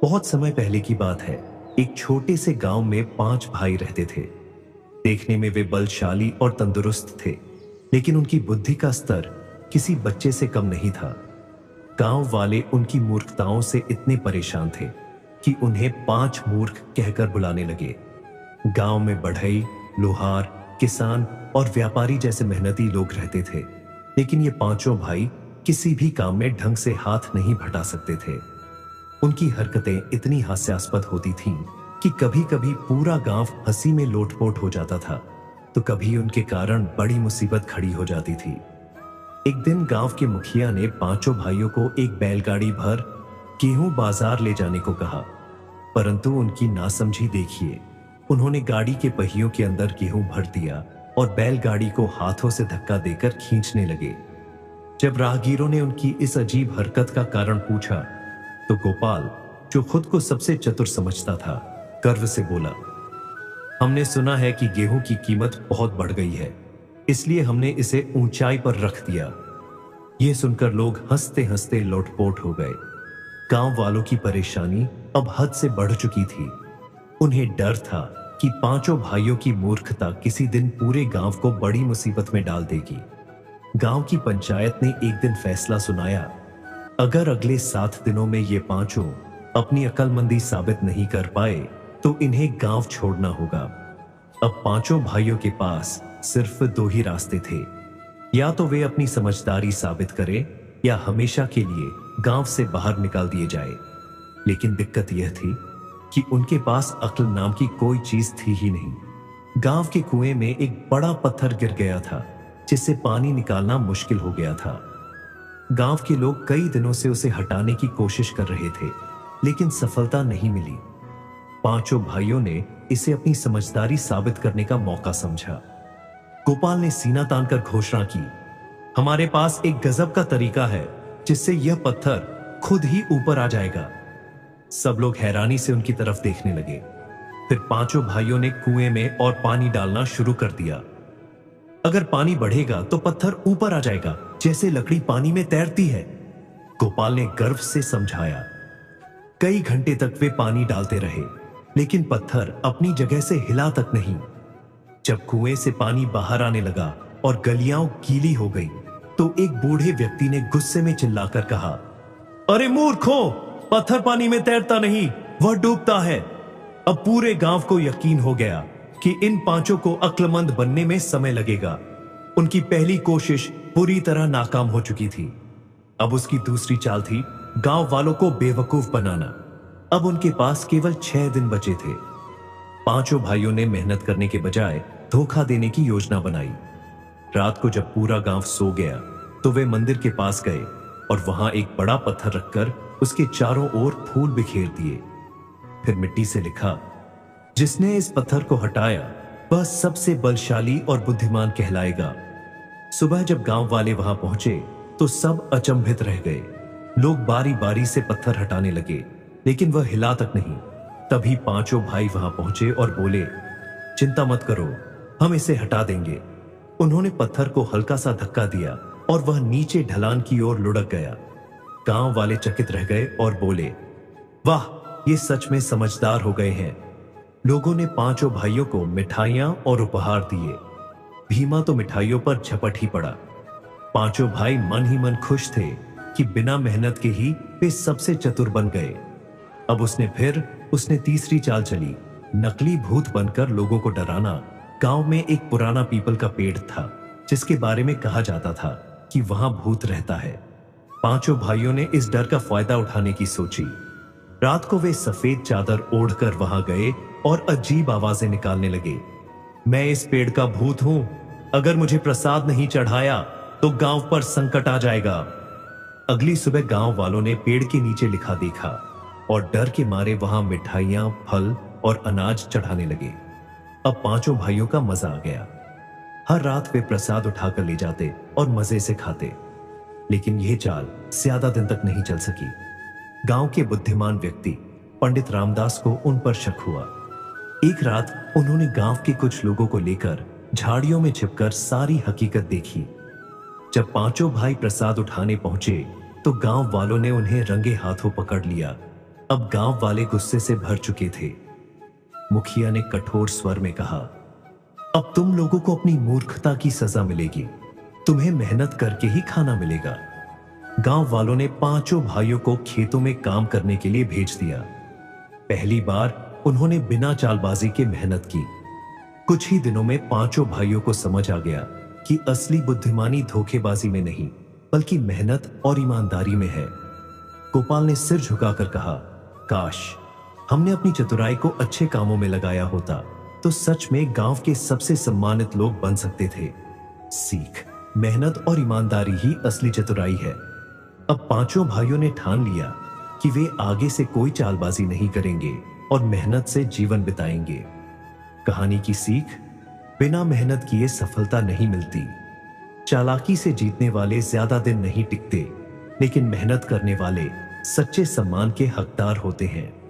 बहुत समय पहले की बात है। एक छोटे से गांव में 5 भाई रहते थे। देखने में वे बलशाली और तंदुरुस्त थे, लेकिन उनकी बुद्धि का स्तर किसी बच्चे से कम नहीं था। गांव वाले उनकी मूर्खताओं से इतने परेशान थे कि उन्हें 5 मूर्ख कहकर बुलाने लगे। गांव में बढ़ई, लोहार, किसान और व्यापारी जैसे मेहनती लोग रहते थे, लेकिन ये पांचों भाई किसी भी काम में ढंग से हाथ नहीं बटा सकते थे। उनकी हरकतें इतनी हास्यास्पद होती थीं कि कभी-कभी पूरा गांव हंसी में लोटपोट हो जाता था, तो कभी उनके कारण बड़ी मुसीबत खड़ी हो जाती थी। एक दिन गांव के मुखिया ने पांचों भाइयों को एक बैलगाड़ी भर गेहूं बाजार ले जाने को कहा, परंतु उनकी नासमझी देखिए। उन्होंने गाड़ी के पहियों के अंदर गेहूं भर दिया और बैलगाड़ी को हाथों से धक्का देकर खींचने लगे। जब राहगीरों ने उनकी इस अजीब हरकत का कारण पूछा, तो गोपाल, जो खुद को सबसे चतुर समझता था, गर्व से बोला, हमने सुना है कि गेहूं की कीमत बहुत बढ़ गई है, इसलिए हमने इसे ऊंचाई पर रख दिया। यह सुनकर लोग हंसते हंसते लोटपोट हो गए। गांव वालों की परेशानी अब हद से बढ़ चुकी थी। उन्हें डर था कि पांचों भाइयों की मूर्खता किसी दिन पूरे गांव को बड़ी मुसीबत में डाल देगी। गांव की पंचायत ने एक दिन फैसला सुनाया, अगर अगले 7 दिनों में ये पांचों अपनी अक्लमंदी साबित नहीं कर पाए तो इन्हें गांव छोड़ना होगा। अब पांचों भाइयों के पास सिर्फ 2 ही रास्ते थे, या तो वे अपनी समझदारी साबित करें या हमेशा के लिए गांव से बाहर निकाल दिए जाए। लेकिन दिक्कत यह थी कि उनके पास अक्ल नाम की कोई चीज थी ही नहीं। गांव के कुएं में एक बड़ा पत्थर गिर गया था, जिससे पानी निकालना मुश्किल हो गया था। गांव के लोग कई दिनों से उसे हटाने की कोशिश कर रहे थे, लेकिन सफलता नहीं मिली। पांचों भाइयों ने इसे अपनी समझदारी साबित करने का मौका समझा। गोपाल ने सीना तानकर घोषणा की, हमारे पास एक गजब का तरीका है जिससे यह पत्थर खुद ही ऊपर आ जाएगा। सब लोग हैरानी से उनकी तरफ देखने लगे। फिर पांचों भाइयों ने कुएं में और पानी डालना शुरू कर दिया। अगर पानी बढ़ेगा तो पत्थर ऊपर आ जाएगा, जैसे लकड़ी पानी में तैरती है, गोपाल ने गर्व से समझाया। कई घंटे तक वे पानी डालते रहे, लेकिन पत्थर अपनी जगह से हिला तक नहीं। जब कुएं से पानी बाहर आने लगा और गलियां गीली हो गई, तो एक बूढ़े व्यक्ति ने गुस्से में चिल्लाकर कहा, अरे मूर्खों, पत्थर पानी में तैरता नहीं, वह डूबता है। अब पूरे गांव को यकीन हो गया कि इन पांचों को अक्लमंद बनने में समय लगेगा। उनकी पहली कोशिश पूरी तरह नाकाम हो चुकी थी। अब उसकी दूसरी चाल थी गांव वालों को बेवकूफ बनाना। अब उनके पास केवल 6 दिन बचे थे। पांचों भाइयों ने मेहनत करने के बजाय धोखा देने की योजना बनाई। रात को जब पूरा गांव सो गया, तो वे मंदिर के पास गए और वहां एक बड़ा पत्थर रखकर उसके चारों ओर फूल बिखेर दिए। फिर मिट्टी से लिखा, जिसने इस पत्थर को हटाया वह सबसे बलशाली और बुद्धिमान कहलाएगा। सुबह जब गांव वाले वहां पहुंचे तो सब अचंभित रह गए। लोग बारी बारी से पत्थर हटाने लगे, लेकिन वह हिला तक नहीं। तभी पांचों भाई वहां पहुंचे और बोले, चिंता मत करो, हम इसे हटा देंगे। उन्होंने पत्थर को हल्का सा धक्का दिया और वह नीचे ढलान की ओर लुढ़क गया। गांव वाले चकित रह गए और बोले, वाह, ये सच में समझदार हो गए हैं। लोगों ने पांचों भाइयों को मिठाइयां और उपहार दिए। भीमा तो मिठाइयों पर झपट ही पड़ा। पांचों भाई मन ही मन खुश थे कि बिना मेहनत के ही वे सबसे चतुर बन गए। अब उसने तीसरी चाल चली, नकली भूत बनकर लोगों को डराना। गांव में एक पुराना पीपल का पेड़ था, जिसके बारे में कहा जाता था कि वहां भूत रहता है। पांचों भाइयों ने इस डर का फायदा उठाने की सोची। रात को वे सफेद चादर ओढ़कर वहां गए और अजीब आवाजें निकालने लगे। मैं इस पेड़ का भूत हूं, अगर मुझे प्रसाद नहीं चढ़ाया तो गांव पर संकट आ जाएगा। अगली सुबह गांव वालों ने पेड़ के नीचे लिखा देखा और डर के मारे वहां मिठाइयां, फल और अनाज चढ़ाने लगे। अब पांचों भाइयों का मजा आ गया। हर रात वे प्रसाद उठाकर ले जाते और मजे से खाते। लेकिन यह चाल ज्यादा दिन तक नहीं चल सकी। गांव के बुद्धिमान व्यक्ति पंडित रामदास को उन पर शक हुआ। एक रात उन्होंने गांव के कुछ लोगों को लेकर झाड़ियों में छिपकर सारी हकीकत देखी। जब पांचों भाई प्रसाद उठाने पहुंचे तो गांव वालों ने उन्हें रंगे हाथों पकड़ लिया। अब गांव वाले गुस्से से भर चुके थे। मुखिया ने कठोर स्वर में कहा, अब तुम लोगों को अपनी मूर्खता की सजा मिलेगी। तुम्हें मेहनत करके ही खाना मिलेगा। गांव वालों ने पांचों भाइयों को खेतों में काम करने के लिए भेज दिया। पहली बार उन्होंने बिना चालबाजी के मेहनत की। कुछ ही दिनों में पांचों भाइयों को समझ आ गया कि असली बुद्धिमानी धोखेबाजी में नहीं, बल्कि मेहनत और ईमानदारी में है। गोपाल ने सिर झुकाकर कहा, काश हमने अपनी चतुराई को अच्छे कामों में लगाया होता तो सच में गांव के सबसे सम्मानित लोग बन सकते थे। सीख, मेहनत और ईमानदारी ही असली चतुराई है। अब पांचों भाइयों ने ठान लिया कि वे आगे से कोई चालबाजी नहीं करेंगे और मेहनत से जीवन बिताएंगे। कहानी की सीख, बिना मेहनत किए सफलता नहीं मिलती। चालाकी से जीतने वाले ज्यादा दिन नहीं टिकते, लेकिन मेहनत करने वाले सच्चे सम्मान के हकदार होते हैं।